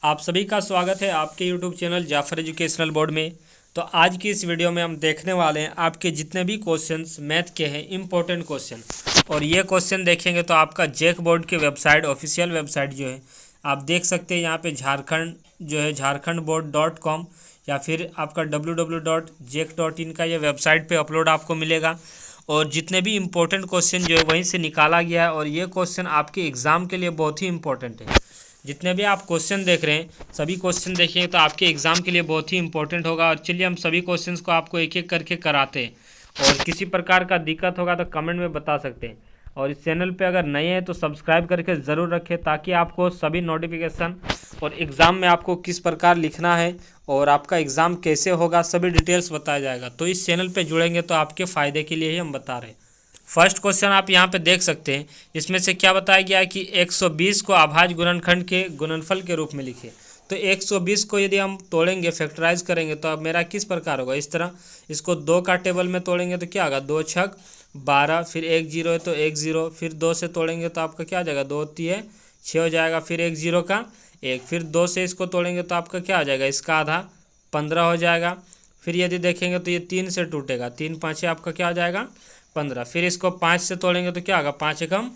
आप सभी का स्वागत है आपके YouTube channel Jafar educational board में। तो आज की इस वीडियो में हम देखने वाले हैं आपके जितने भी क्वेश्चंस मैथ के हैं इम्पोर्टेंट क्वेश्चन। और ये क्वेश्चन देखेंगे तो आपका जैक बोर्ड की वेबसाइट ऑफिशियल वेबसाइट जो है आप देख सकते हैं यहाँ पे झारखंड जो है झारखंडबोर्ड.com या फिर आपका www.jek.in का ये वेबसाइट पे अपलोड आपको मिलेगा। और जितने भी इम्पोर्टेंट क्वेश्चन जो है वहीं से निकाला गया है और ये क्वेश्चन आपके एग्ज़ाम के लिए बहुत ही इंपॉर्टेंट है। जितने भी आप क्वेश्चन देख रहे हैं सभी क्वेश्चन देखिए तो आपके एग्ज़ाम के लिए बहुत ही इंपॉर्टेंट होगा। और चलिए हम सभी क्वेश्चंस को आपको एक एक करके कराते हैं और किसी प्रकार का दिक्कत होगा तो कमेंट में बता सकते हैं। और इस चैनल पे अगर नए हैं तो सब्सक्राइब करके ज़रूर रखें ताकि आपको सभी नोटिफिकेशन और एग्ज़ाम में आपको किस प्रकार लिखना है और आपका एग्ज़ाम कैसे होगा सभी डिटेल्स बताया जाएगा। तो इस चैनल पे जुड़ेंगे तो आपके फ़ायदे के लिए ही हम बता रहे हैं। फर्स्ट क्वेश्चन आप यहाँ पे देख सकते हैं, इसमें से क्या बताया गया है कि 120 को अभाज्य गुणनखंड के गुणनफल के रूप में लिखे। तो 120 को यदि हम तोड़ेंगे फैक्टराइज करेंगे तो अब मेरा किस प्रकार होगा, इस तरह इसको 2 का टेबल में तोड़ेंगे तो क्या होगा 2 छक 12, फिर 1 0 है तो 1 0, फिर 2 से तोड़ेंगे तो आपका क्या हो जाएगा 2 3 6 हो जाएगा, फिर 1 0 का 1, फिर 2 से इसको तोड़ेंगे तो आपका क्या हो जाएगा इसका आधा 15 हो जाएगा। फिर यदि देखेंगे तो ये 3 से टूटेगा, 3 5 आपका क्या हो जाएगा 15। फिर इसको 5 से तोड़ेंगे तो क्या होगा 5 एकम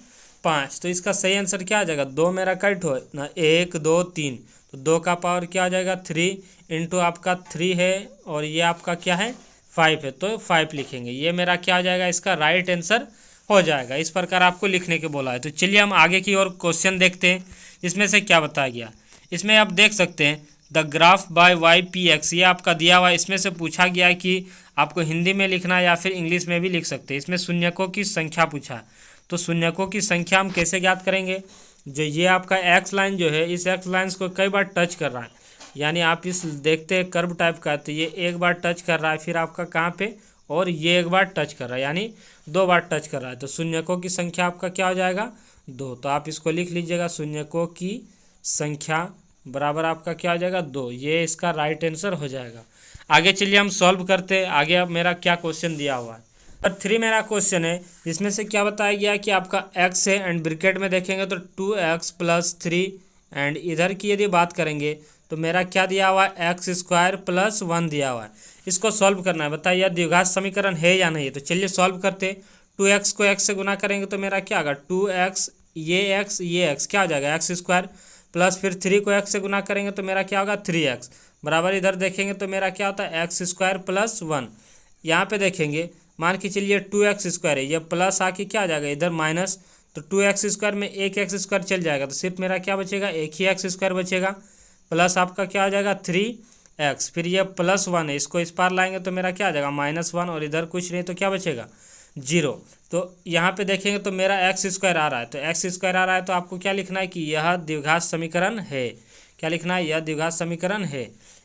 5। तो इसका सही आंसर क्या आ जाएगा, 2 मेरा कट हो ना 1 2 3, तो 2 का पावर क्या आ जाएगा 3 इंटू आपका 3 है और ये आपका क्या है 5 है तो 5 लिखेंगे। ये मेरा क्या आ जाएगा इसका राइट आंसर हो जाएगा। इस प्रकार आपको लिखने के बोला है। तो चलिए हम आगे की ओर क्वेश्चन देखते हैं इसमें से क्या बताया गया। इसमें आप देख सकते हैं the graph by Y P X, ये आपका दिया हुआ है। इसमें से पूछा गया है कि आपको हिंदी में लिखना है या फिर इंग्लिश में भी लिख सकते हैं। इसमें शून्यकों की संख्या पूछा, तो शून्यकों की संख्या हम कैसे ज्ञात करेंगे। जो ये आपका एक्स लाइन जो है इस एक्स लाइन्स को कई बार टच कर रहा है, यानी आप इस देखते हैं कर्व टाइप का, तो ये एक बार टच कर रहा है फिर आपका कहाँ पे, और ये एक बार टच कर रहा है यानी 2 बार टच कर रहा है। तो शून्यकों की संख्या आपका क्या हो जाएगा 2। तो आप इसको लिख लीजिएगा, शून्यकों की संख्या बराबर आपका क्या हो जाएगा 2। ये इसका राइट आंसर हो जाएगा। आगे चलिए हम सॉल्व करते हैं। आगे अब मेरा क्या क्वेश्चन दिया हुआ है, पर 3 मेरा क्वेश्चन है। इसमें से क्या बताया गया है कि आपका x है एंड ब्रैकेट में देखेंगे तो 2x + 3 एंड इधर की यदि बात करेंगे तो मेरा क्या दिया हुआ है x² + 1 दिया हुआ है। इसको सॉल्व करना है। बताइए द्विघात समीकरण है या नहीं। तो चलिए सॉल्व करते। 2x को x से गुना करेंगे तो मेरा क्या होगा 2x, ये x क्या हो जाएगा x² प्लस फिर 3 को x से गुना करेंगे तो मेरा क्या होगा 3x बराबर इधर देखेंगे तो मेरा क्या होता है x² + 1। यहाँ पे देखेंगे मान के चलिए 2x² है, ये प्लस आके क्या आ जाएगा इधर माइनस, तो 2x² में एक x² चल जाएगा तो सिर्फ मेरा क्या बचेगा एक ही x² बचेगा, प्लस आपका क्या आ जाएगा 3x, फिर ये +1 है इसको इस पार लाएंगे तो मेरा क्या आ जाएगा -1 और इधर कुछ नहीं तो क्या बचेगा 0। तो यहाँ पे देखेंगे तो मेरा x² आ रहा है, तो x² आ रहा है तो आपको क्या लिखना है कि यह द्विघात समीकरण है। क्या लिखना है, यह द्विघात समीकरण है।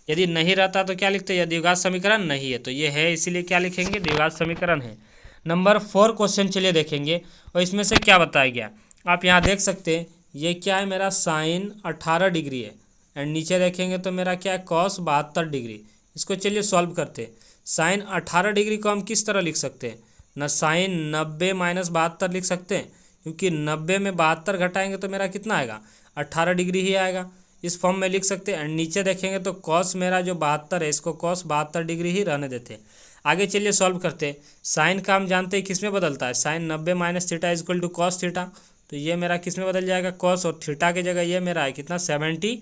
यदि नहीं रहता तो क्या लिखते हैं, यह द्विघात समीकरण नहीं है, तो ये है इसीलिए क्या लिखेंगे द्विघात समीकरण है। नंबर 4 क्वेश्चन चलिए देखेंगे और इसमें से क्या बताया गया। आप यहाँ देख सकते हैं ये क्या है मेरा साइन 18 डिग्री है एंड नीचे देखेंगे तो मेरा क्या है कॉस 72 डिग्री। इसको चलिए सॉल्व करते हैं। साइन 18 डिग्री को हम किस तरह लिख सकते हैं ना, साइन 90 - 72 लिख सकते हैं, क्योंकि 90 में 72 घटाएंगे तो मेरा कितना आएगा 18 डिग्री ही आएगा। इस फॉर्म में लिख सकते हैं। एंड नीचे देखेंगे तो कॉस मेरा जो 72 है इसको कॉस 72 डिग्री ही रहने देते हैं। आगे चलिए सॉल्व करते हैं। साइन का हम जानते हैं किस में बदलता है, साइन 90 - थीटा = कॉस थीटा, तो ये मेरा किस में बदल जाएगा कॉस, और थीटा की जगह ये मेरा है कितना 72,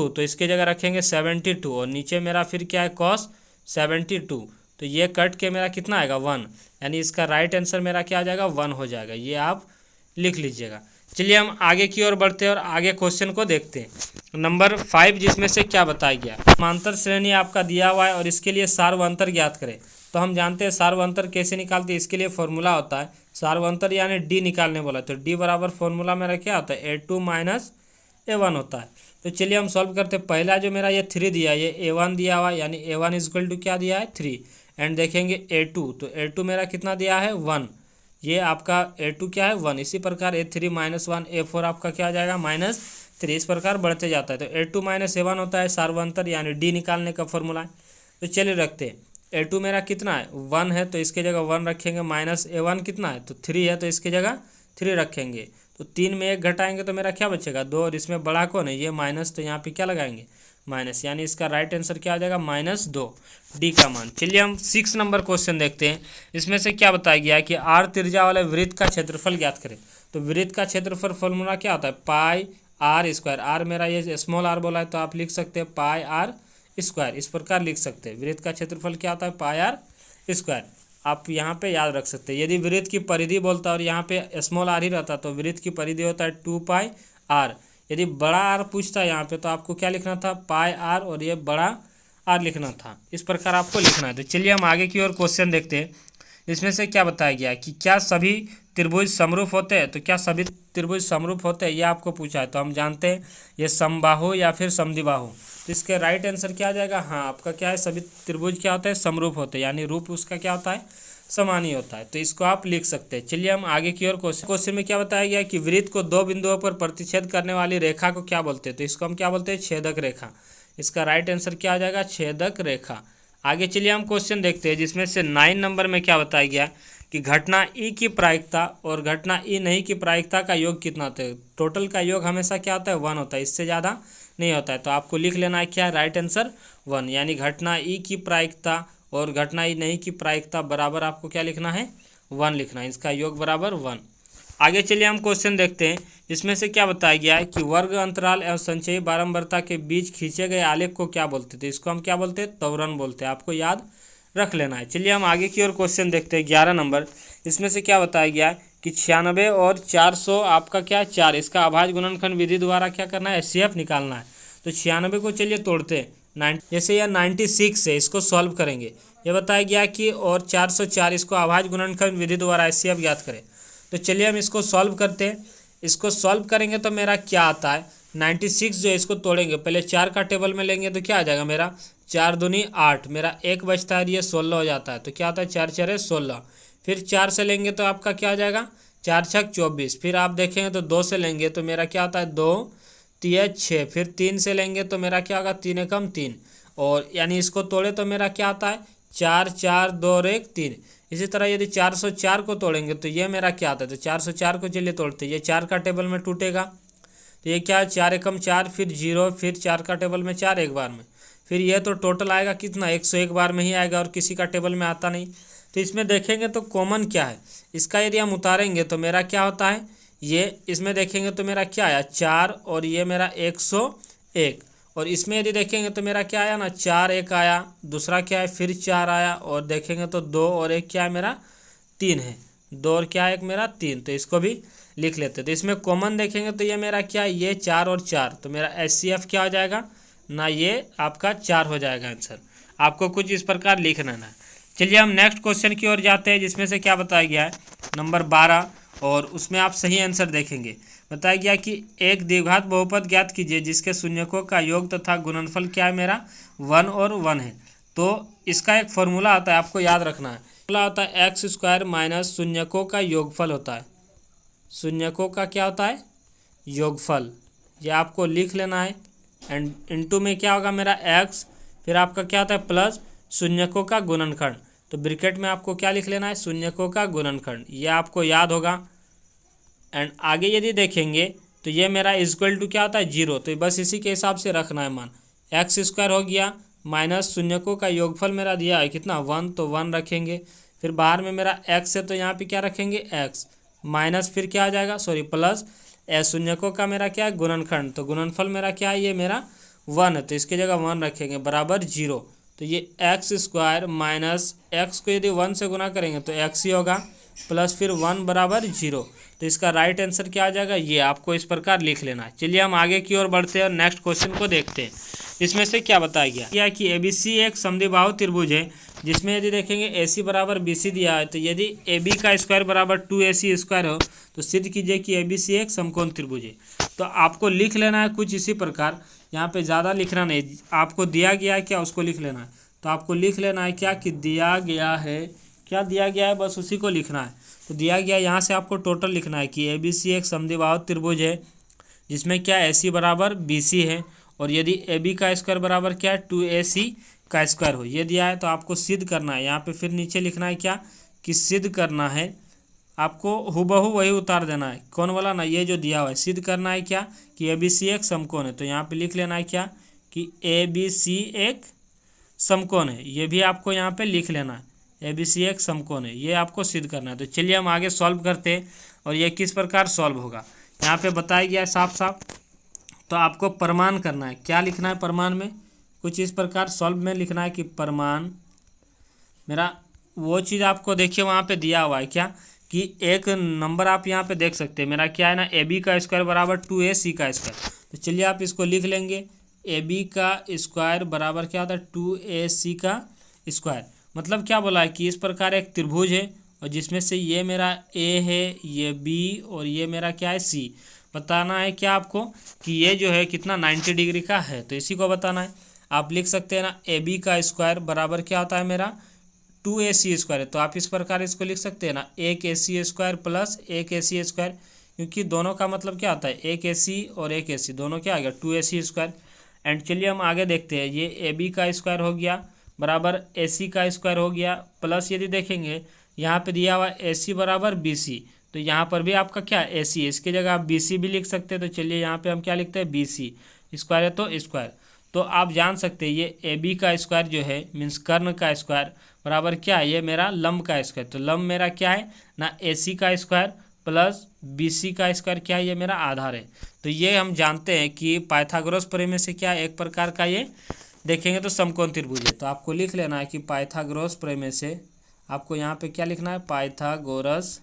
तो इसके जगह रखेंगे 72 और नीचे मेरा फिर क्या है कॉस 72, तो ये कट के मेरा कितना आएगा 1, यानी इसका राइट आंसर मेरा क्या आ जाएगा 1 हो जाएगा। ये आप लिख लीजिएगा। चलिए हम आगे की ओर बढ़ते हैं और आगे क्वेश्चन को देखते हैं। नंबर 5 जिसमें से क्या बताया गया, समांतर श्रेणी आपका दिया हुआ है और इसके लिए सार्वअंतर ज्ञात करें। तो हम जानते हैं सार्वअंतर कैसे निकालते हैं, इसके लिए फॉर्मूला होता है सार्वअंतर यानी डी निकालने बोला, तो डी बराबर फॉर्मूला मेरा क्या होता है A2 - A1 होता है। तो चलिए हम सॉल्व करते हैं। पहला जो मेरा ये 3 दिया है ये A1 दिया हुआ है, यानी A1 = क्या दिया है 3 एंड देखेंगे A2, तो A2 मेरा कितना दिया है 1, ये आपका A2 क्या है 1। इसी प्रकार A3 - 1, A4 आपका क्या आ जाएगा -3, इस प्रकार बढ़ते जाता है। तो A2 - A1 होता है सार्वअंतर यानी डी निकालने का फॉर्मूला है। तो चलिए रखते हैं। A2 मेरा कितना है 1 है तो इसके जगह 1 रखेंगे, -A1 कितना है तो 3 है तो इसके जगह 3 रखेंगे, तो 3 में 1 घटाएंगे तो मेरा क्या बचेगा 2, और इसमें बड़ा कौन है ये माइनस, तो यहाँ पे क्या लगाएंगे माइनस, यानी इसका राइट आंसर क्या आ जाएगा -2, डी का मान। चलिए हम 6 नंबर क्वेश्चन देखते हैं। इसमें से क्या बताया गया है कि r त्रिज्या वाले वृत्त का क्षेत्रफल ज्ञात करें। तो वृत्त का क्षेत्रफल फॉर्मूला क्या होता है पाई आर स्क्वायर, आर मेरा ये स्मॉल आर बोला है तो आप लिख सकते हैं पाई आर स्क्वायर, इस प्रकार लिख सकते हैं। वृत्त का क्षेत्रफल क्या होता है पाई आर स्क्वायर, आप यहाँ पे याद रख सकते हैं। यदि वृत्त की परिधि बोलता है और यहाँ पे स्मॉल आर ही रहता तो वृत्त की परिधि होता है 2 पाई आर। यदि बड़ा आर पूछता है यहाँ पे तो आपको क्या लिखना था पाई आर, और ये बड़ा आर लिखना था। इस प्रकार आपको लिखना है। तो चलिए हम आगे की ओर क्वेश्चन देखते हैं। इसमें से क्या बताया गया है कि क्या सभी त्रिभुज समरूप होते हैं। तो क्या सभी त्रिभुज समरूप होते हैं ये आपको पूछा है। तो हम जानते हैं ये समबाहु या फिर समद्विबाहु, तो इसके राइट आंसर क्या आ जाएगा, हाँ आपका क्या है सभी त्रिभुज क्या होता है समरूप होते हैं, यानी रूप उसका क्या होता है समान ही होता है। तो इसको आप लिख सकते हैं। चलिए हम आगे की ओर क्वेश्चन में क्या बताया गया कि वृत्त को 2 बिंदुओं पर प्रतिच्छेद करने वाली रेखा को क्या बोलते हैं। तो इसको हम क्या बोलते हैं छेदक रेखा। इसका राइट आंसर क्या आ जाएगा छेदक रेखा। आगे चलिए हम क्वेश्चन देखते हैं जिसमें से 9 नंबर में क्या बताया गया कि घटना ई की प्रायिकता और घटना ई नहीं की प्रायिकता का योग कितना होता है। टोटल का योग हमेशा क्या होता है 1 होता है, इससे ज़्यादा नहीं होता है। तो आपको लिख लेना है क्या राइट आंसर 1, यानी घटना ई की प्रायिकता और घटना ई नहीं की प्रायिकता बराबर आपको क्या लिखना है 1 लिखना है, इसका योग बराबर 1। आगे चलिए हम क्वेश्चन देखते हैं। इसमें से क्या बताया गया है कि वर्ग अंतराल एवं संचयी बारंबारता के बीच खींचे गए आलेख को क्या बोलते थे। इसको हम क्या बोलते हैं त्वरण बोलते हैं, आपको याद रख लेना है। चलिए हम आगे की ओर क्वेश्चन देखते हैं 11 नंबर। इसमें से क्या बताया गया है कि 96 और 400 आपका क्या है 4, इसका अभाज्य गुणनखंड विधि द्वारा क्या करना है एचसीएफ निकालना है। तो 96 को चलिए तोड़ते हैं, जैसे यह 96 है इसको सॉल्व करेंगे। ये बताया गया कि और 404 इसको अभाज्य गुणनखंड विधि द्वारा एचसीएफ ज्ञात करें। तो चलिए हम इसको सॉल्व करते हैं। इसको सॉल्व करेंगे तो मेरा क्या आता है 96 जो है इसको तोड़ेंगे, पहले 4 का टेबल में लेंगे तो क्या आ जाएगा मेरा 4 दूनी 8, मेरा 1 बचता है ये 16 हो जाता है। तो क्या आता है 4 4 16, फिर 4 से लेंगे तो आपका क्या आ जाएगा 4 6 24, फिर आप देखेंगे तो 2 से लेंगे तो मेरा क्या आता है 2 3 6, फिर 3 से लेंगे तो मेरा क्या होगा 3 एकम 3, और यानी इसको तोड़े तो मेरा क्या आता है 4 4 2 और 1 3। इसी तरह यदि 404 को तोड़ेंगे तो ये मेरा क्या आता है, तो 404 को चलिए तोड़ते, ये 4 का टेबल में टूटेगा तो ये क्या है 4 एकम 4, फिर 0, फिर 4 का टेबल में 4 एक बार में, फिर ये तो टोटल आएगा कितना 101 बार में ही आएगा और किसी का टेबल में आता नहीं। तो इसमें देखेंगे तो कॉमन क्या है इसका, यदि हम उतारेंगे तो मेरा क्या होता है ये, इसमें देखेंगे तो मेरा क्या आया 4 और ये मेरा 101, और इसमें यदि देखेंगे तो मेरा क्या आया ना 4 1 आया, दूसरा क्या है फिर 4 आया, और देखेंगे तो 2 और 1 क्या है मेरा 3 है, 2 और क्या है एक मेरा 3। तो इसको भी लिख लेते हैं। तो इसमें कॉमन देखेंगे तो ये मेरा क्या है ये 4 और 4, तो मेरा एचसीएफ क्या हो जाएगा ना ये आपका 4 हो जाएगा आंसर। आपको कुछ इस प्रकार लिखना है। चलिए हम नेक्स्ट क्वेश्चन की ओर जाते हैं जिसमें से क्या बताया गया है नंबर 12, और उसमें आप सही आंसर देखेंगे। बताया गया कि एक द्विघात बहुपद ज्ञात कीजिए जिसके शून्यकों का योग तथा गुणनफल क्या है मेरा 1 और 1 है। तो इसका एक फॉर्मूला आता है, आपको याद रखना है। फॉर्मूला होता है x² माइनस शून्यकों का योगफल होता है। शून्यकों का क्या होता है योगफल, ये आपको लिख लेना है। एंड इनटू में क्या होगा मेरा x, फिर आपका क्या होता है प्लस शून्यकों का गुणनखंड, तो ब्रैकेट में आपको क्या लिख लेना है शून्यकों का गुणनखंड, ये आपको याद होगा। एंड आगे यदि देखेंगे तो ये मेरा इक्वल टू क्या होता है 0, तो बस इसी के हिसाब से रखना है मान। x² हो गया माइनस शून्यकों का योगफल मेरा दिया है कितना 1, तो 1 रखेंगे, फिर बाहर में मेरा x है तो यहाँ पे क्या रखेंगे x, माइनस फिर क्या आ जाएगा प्लस शून्यकों का मेरा क्या है गुणनखंड, तो गुणनफल मेरा क्या है ये मेरा 1 है, तो इसकी जगह 1 रखेंगे बराबर 0। तो ये x² माइनस x को यदि 1 से गुना करेंगे तो x ही होगा, प्लस फिर 1 बराबर 0। तो इसका राइट आंसर क्या आ जाएगा ये आपको इस प्रकार लिख लेना है। चलिए हम आगे की ओर बढ़ते हैं और नेक्स्ट क्वेश्चन को देखते हैं। इसमें से क्या बताया गया कि ABC एक समद्विबाहु त्रिभुज है जिसमें यदि देखेंगे AC बराबर BC दिया है, तो यदि AB का स्क्वायर बराबर 2AC स्क्वायर हो तो सिद्ध कीजिए कि ABC एक समकोण त्रिभुज है। तो आपको लिख लेना है कुछ इसी प्रकार, यहाँ पे ज़्यादा लिखना नहीं, आपको दिया गया है क्या उसको लिख लेना है। तो आपको लिख लेना है क्या कि दिया गया है, क्या दिया गया है बस उसी को लिखना है। तो दिया गया यहाँ से आपको टोटल लिखना है कि ABC एक समद्विबाहु त्रिभुज है जिसमें क्या AC बराबर BC है, और यदि AB का स्क्वायर बराबर क्या है 2AC का स्क्वायर हो, ये दिया है। तो आपको सिद्ध करना है, यहाँ पे फिर नीचे लिखना है क्या कि सिद्ध करना है आपको हुबहू वही उतार देना है। कौन वाला ना, ये जो दिया हुआ है, सिद्ध करना है क्या कि ABC एक समकोण है। तो यहाँ पे लिख लेना है क्या कि ABC एक समकोण है। ये भी आपको यहाँ पे लिख लेना है, ABC एक समकोण है, ये आपको सिद्ध करना है। तो चलिए हम आगे सॉल्व करते हैं और ये किस प्रकार सॉल्व होगा यहाँ पे बताया गया है साफ साफ। तो आपको प्रमाण करना है, क्या लिखना है प्रमाण में, कुछ इस प्रकार सॉल्व में लिखना है कि प्रमाण मेरा वो चीज़ आपको देखिए वहाँ पे दिया हुआ है क्या कि एक नंबर आप यहाँ पे देख सकते हैं, मेरा क्या है ना AB का स्क्वायर बराबर 2AC का स्क्वायर। तो चलिए आप इसको लिख लेंगे, AB का स्क्वायर बराबर क्या होता है 2AC का स्क्वायर। मतलब क्या बोला है कि इस प्रकार एक त्रिभुज है और जिसमें से ये मेरा A है, ये B और ये मेरा क्या है C। बताना है क्या आपको कि ये जो है कितना 90 डिग्री का है, तो इसी को बताना है। आप लिख सकते हैं ना AB का स्क्वायर बराबर क्या होता है मेरा 2AC स्क्वायर है। तो आप इस प्रकार इसको लिख सकते हैं ना 1AC square plus 1AC square, क्योंकि दोनों का मतलब क्या होता है 1AC और 1AC दोनों क्या आ गया 2AC स्क्वायर। एंड चलिए हम आगे देखते हैं, ये AB का स्क्वायर हो गया बराबर AC का स्क्वायर हो गया, प्लस यदि देखेंगे यहाँ पे दिया हुआ AC बराबर BC, तो यहाँ पर भी आपका क्या AC है, इसकी जगह आप BC भी लिख सकते हैं। तो चलिए यहाँ पे हम क्या लिखते हैं BC स्क्वायर है तो स्क्वायर। तो आप जान सकते हैं ये AB का स्क्वायर जो है मीन्स कर्ण का स्क्वायर बराबर क्या है, ये मेरा लंब का स्क्वायर। तो लंब मेरा क्या है ना AC का स्क्वायर प्लस BC का स्क्वायर क्या है, ये मेरा आधार है। तो ये हम जानते हैं कि पाइथागोरस प्रमेय से क्या एक प्रकार का ये देखेंगे तो समकोण त्रिभुज है। तो आपको लिख लेना है कि पाइथागोरस प्रमेय से आपको यहाँ पे क्या लिखना है, पाइथागोरस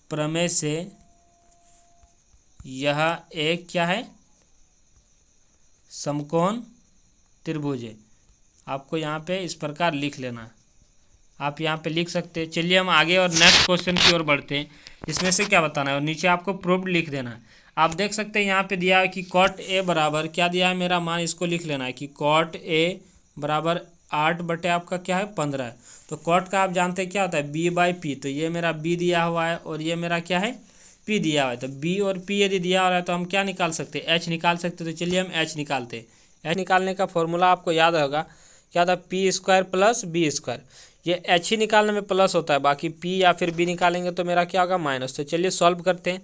प्रमेय से यह एक क्या है समकोण त्रिभुज है। आपको यहाँ पे इस प्रकार लिख लेना है, आप यहाँ पे लिख सकते हैं। चलिए हम आगे और नेक्स्ट क्वेश्चन की ओर बढ़ते हैं, इसमें से क्या बताना है और नीचे आपको प्रूव्ड लिख देना है। आप देख सकते हैं यहाँ पे दिया है कि cot A बराबर क्या दिया है मेरा मान, इसको लिख लेना है कि cot A बराबर 8 बटे आपका क्या है 15 है। तो cot का आप जानते हैं क्या होता है B/P, तो ये मेरा B दिया हुआ है और ये मेरा क्या है P दिया हुआ है। तो B और P यदि दिया हुआ है तो हम क्या निकाल सकते हैं H निकाल सकते हैं। तो चलिए हम H निकालते हैं। H निकालने का फॉर्मूला आपको याद होगा क्या था, P square plus B square. ये H ही निकालने में प्लस होता है, बाकी P या फिर B निकालेंगे तो मेरा क्या होगा माइनस। तो चलिए सॉल्व करते हैं।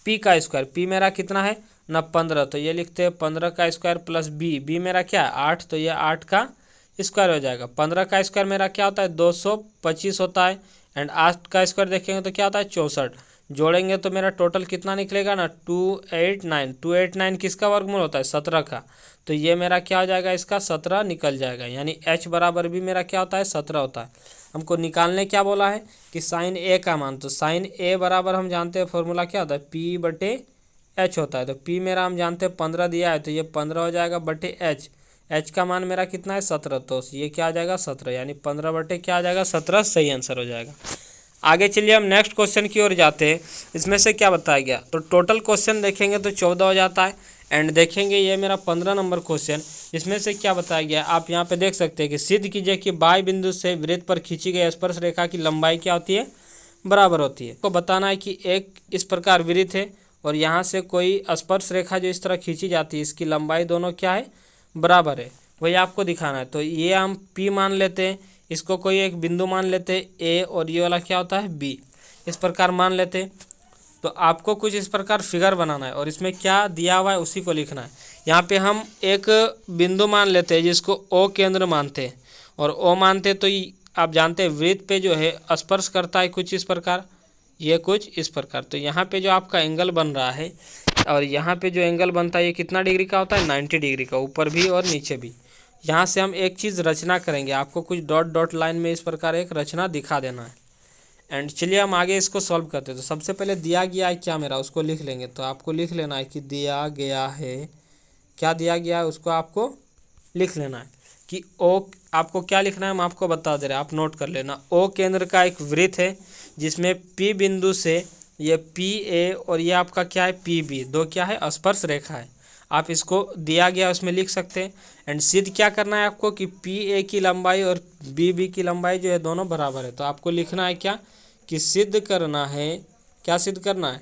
P का स्क्वायर, P मेरा कितना है ना 15, तो ये लिखते हैं 15 का स्क्वायर प्लस B मेरा क्या है 8, तो ये 8 का स्क्वायर हो जाएगा। 15 का स्क्वायर मेरा क्या होता है 225 होता है एंड 8 का स्क्वायर देखेंगे तो क्या होता है 64। जोड़ेंगे तो मेरा टोटल कितना निकलेगा ना 289 किसका वर्गमूल होता है 17 का। तो ये मेरा क्या हो जाएगा इसका 17 निकल जाएगा, यानी H बराबर भी मेरा क्या होता है 17 होता है। हमको निकालने क्या बोला है कि साइन A का मान, तो साइन A बराबर हम जानते हैं फॉर्मूला क्या होता है P/H होता है। तो P मेरा हम जानते हैं 15 दिया है, तो ये 15 हो जाएगा बटे H का मान मेरा कितना है 17, तो ये क्या आ जाएगा 17, यानी 15 बटे क्या आ जाएगा 17 सही आंसर हो जाएगा। आगे चलिए हम नेक्स्ट क्वेश्चन की ओर जाते हैं। इसमें से क्या बताया गया, तो टोटल क्वेश्चन देखेंगे तो 14 हो जाता है एंड देखेंगे ये मेरा 15 नंबर क्वेश्चन। इसमें से क्या बताया गया आप यहाँ पे देख सकते हैं कि सिद्ध कीजिए कि बाई बिंदु से वृत्त पर खींची गई स्पर्श रेखा की लंबाई क्या होती है बराबर होती है। तो बताना है कि एक इस प्रकार वृत्त है और यहाँ से कोई स्पर्श रेखा जो इस तरह खींची जाती है इसकी लंबाई दोनों क्या है बराबर है, वही आपको दिखाना है। तो ये हम P मान लेते हैं, इसको कोई एक बिंदु मान लेते हैं A और ये वाला क्या होता है B, इस प्रकार मान लेते हैं। तो आपको कुछ इस प्रकार फिगर बनाना है और इसमें क्या दिया हुआ है उसी को लिखना है। यहाँ पे हम एक बिंदु मान लेते हैं जिसको O केंद्र मानते हैं और O मानते हैं, तो आप जानते हैं वृत्त पे जो है स्पर्श करता है कुछ इस प्रकार, ये कुछ इस प्रकार। तो यहाँ पे जो आपका एंगल बन रहा है और यहाँ पे जो एंगल बनता है ये कितना डिग्री का होता है 90 डिग्री का, ऊपर भी और नीचे भी। यहाँ से हम एक चीज़ रचना करेंगे, आपको कुछ डॉट डॉट लाइन में इस प्रकार एक रचना दिखा देना है एंड चलिए हम आगे इसको सॉल्व करते हैं। तो सबसे पहले दिया गया है क्या मेरा उसको लिख लेंगे। तो आपको लिख लेना है कि दिया गया है, क्या दिया गया है उसको आपको लिख लेना है कि O, आपको क्या लिखना है हम आपको बता दे रहे हैं, आप नोट कर लेना। O केंद्र का एक वृत्त है जिसमें P बिंदु से ये PA और ये आपका क्या है PB, दो क्या है स्पर्श रेखा है। आप इसको दिया गया उसमें लिख सकते हैं एंड सिद्ध क्या करना है आपको कि PA की लंबाई और BB की लंबाई जो है दोनों बराबर है। तो आपको लिखना है क्या कि सिद्ध करना है, क्या सिद्ध करना है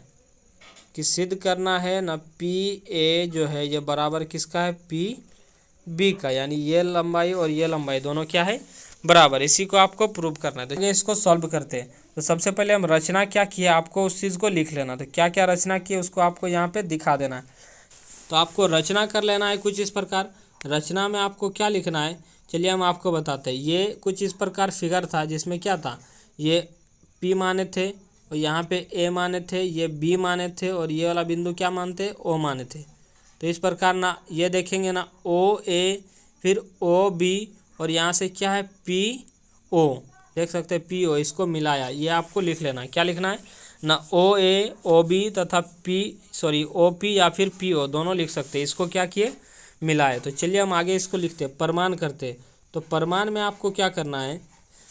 कि सिद्ध करना है ना PA जो है ये बराबर किसका है PB का, यानी ये लंबाई और ये लंबाई दोनों क्या है बराबर, इसी को आपको प्रूव करना है। तो ये इसको सॉल्व करते हैं। तो सबसे पहले हम रचना क्या किया, आपको उस चीज़ को लिख लेना। तो क्या क्या रचना की उसको आपको यहाँ पे दिखा देना है। तो आपको रचना कर लेना है कुछ इस प्रकार। रचना में आपको क्या लिखना है, चलिए हम आपको बताते हैं। ये कुछ इस प्रकार फिगर था जिसमें क्या था, ये P माने थे और यहाँ पे A माने थे, ये B माने थे और ये वाला बिंदु क्या मानते O माने थे। तो इस प्रकार ना ये देखेंगे ना OA फिर OB और यहाँ से क्या है PO, देख सकते हैं PO, इसको मिलाया। ये आपको लिख लेना है। क्या लिखना है ना, OA OB तथा OP या फिर PO दोनों लिख सकते हैं। इसको क्या किए, मिलाए। तो चलिए हम आगे इसको लिखते हैं, प्रमाण करते हैं। तो प्रमाण में आपको क्या करना है,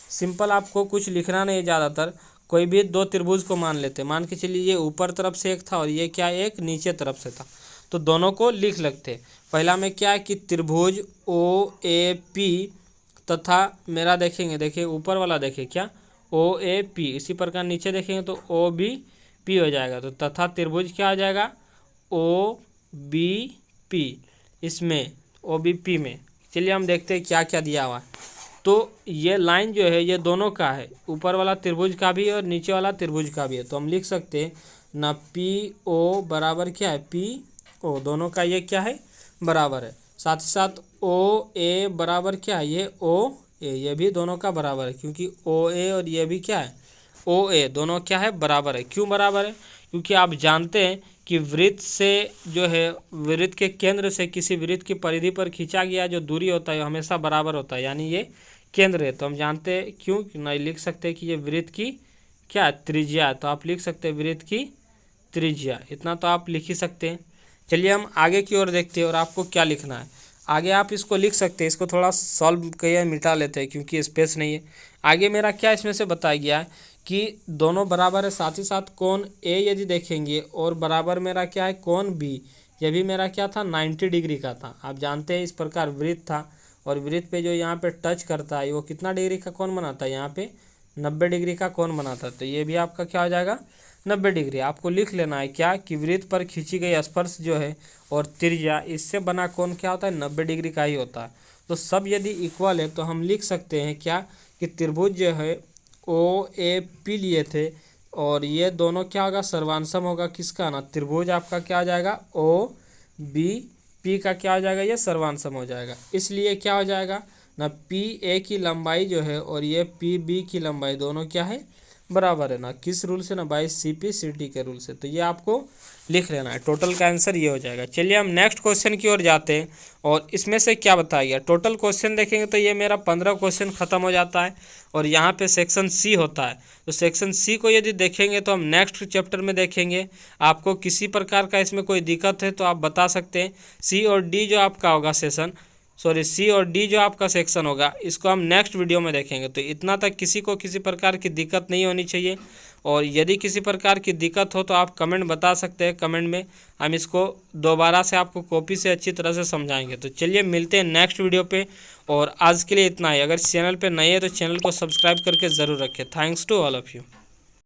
सिंपल आपको कुछ लिखना नहीं ज़्यादातर। कोई भी दो त्रिभुज को मान लेते हैं, मान के चलिए ये ऊपर तरफ से एक था और ये क्या एक नीचे तरफ से था। तो दोनों को लिख लगते। पहला में क्या है कि त्रिभुज OAP तथा मेरा देखेंगे, देखिए ऊपर वाला देखिए क्या OAP, इसी प्रकार नीचे देखेंगे तो OBP हो जाएगा। तो तथा त्रिभुज क्या आ जाएगा OBP, इसमें OBP में। चलिए हम देखते हैं क्या क्या दिया हुआ है। तो ये लाइन जो है ये दोनों का है, ऊपर वाला त्रिभुज का भी और नीचे वाला त्रिभुज का भी है। तो हम लिख सकते हैं ना PO बराबर क्या है PO, दोनों का ये क्या है बराबर है। साथ ही साथ OA बराबर क्या है ये OA, ये भी दोनों का बराबर है, क्योंकि OA और ये भी क्या है OA, दोनों क्या है बराबर है। क्यों बराबर है, क्योंकि आप जानते हैं कि वृत्त से जो है, वृत्त के केंद्र से किसी वृत्त की परिधि पर खींचा गया जो दूरी होता है हमेशा बराबर होता है, यानी ये केंद्र है। तो हम जानते हैं क्यों नहीं लिख सकते कि ये वृत्त की क्या त्रिज्या है। तो आप लिख सकते हैं वृत्त की त्रिज्या, इतना तो आप लिख ही सकते हैं। चलिए हम आगे की ओर देखते हैं और आपको क्या लिखना है। आगे आप इसको लिख सकते हैं, इसको थोड़ा सॉल्व किया मिटा लेते हैं क्योंकि स्पेस नहीं है। आगे मेरा क्या इसमें से बताया गया है कि दोनों बराबर है, साथ ही साथ कोण A यदि देखेंगे और बराबर मेरा क्या है कोण B, ये भी मेरा क्या था 90 डिग्री का था। आप जानते हैं इस प्रकार वृत्त था और वृत्त पे जो यहाँ पे टच करता है वो कितना डिग्री का कोण बनाता है, यहाँ पे 90 डिग्री का कोण बनाता है। तो ये भी आपका क्या हो जाएगा 90 डिग्री। आपको लिख लेना है क्या कि वृत्त पर खींची गई स्पर्श जो है और त्रिज्या, इससे बना कोण क्या होता है 90 डिग्री का ही होता है। तो सब यदि इक्वल है तो हम लिख सकते हैं क्या कि त्रिभुज जो है OAP लिए थे और ये दोनों क्या होगा सर्वांशम होगा किसका ना, त्रिभुज आपका क्या हो जाएगा OBP का क्या हो जाएगा ये सर्वांशम हो जाएगा। इसलिए क्या हो जाएगा ना PA की लंबाई जो है और ये PB की लंबाई दोनों क्या है बराबर है ना, किस रूल से ना बाई CP/CT के रूल से। तो ये आपको लिख लेना है, टोटल का आंसर ये हो जाएगा। चलिए हम नेक्स्ट क्वेश्चन की ओर जाते हैं और इसमें से क्या बताया गया। टोटल क्वेश्चन देखेंगे तो ये मेरा 15 क्वेश्चन खत्म हो जाता है और यहाँ पे सेक्शन C होता है। तो सेक्शन C को यदि देखेंगे तो हम नेक्स्ट चैप्टर में देखेंगे। आपको किसी प्रकार का इसमें कोई दिक्कत है तो आप बता सकते हैं। C और D जो आपका होगा C और D जो आपका सेक्शन होगा इसको हम नेक्स्ट वीडियो में देखेंगे। तो इतना तक किसी को किसी प्रकार की दिक्कत नहीं होनी चाहिए। और यदि किसी प्रकार की दिक्कत हो तो आप कमेंट बता सकते हैं, कमेंट में हम इसको दोबारा से आपको कॉपी से अच्छी तरह से समझाएंगे। तो चलिए मिलते हैं नेक्स्ट वीडियो पे और आज के लिए इतना ही। अगर चैनल पे नए हैं तो चैनल को सब्सक्राइब करके ज़रूर रखें। Thanks to all of you.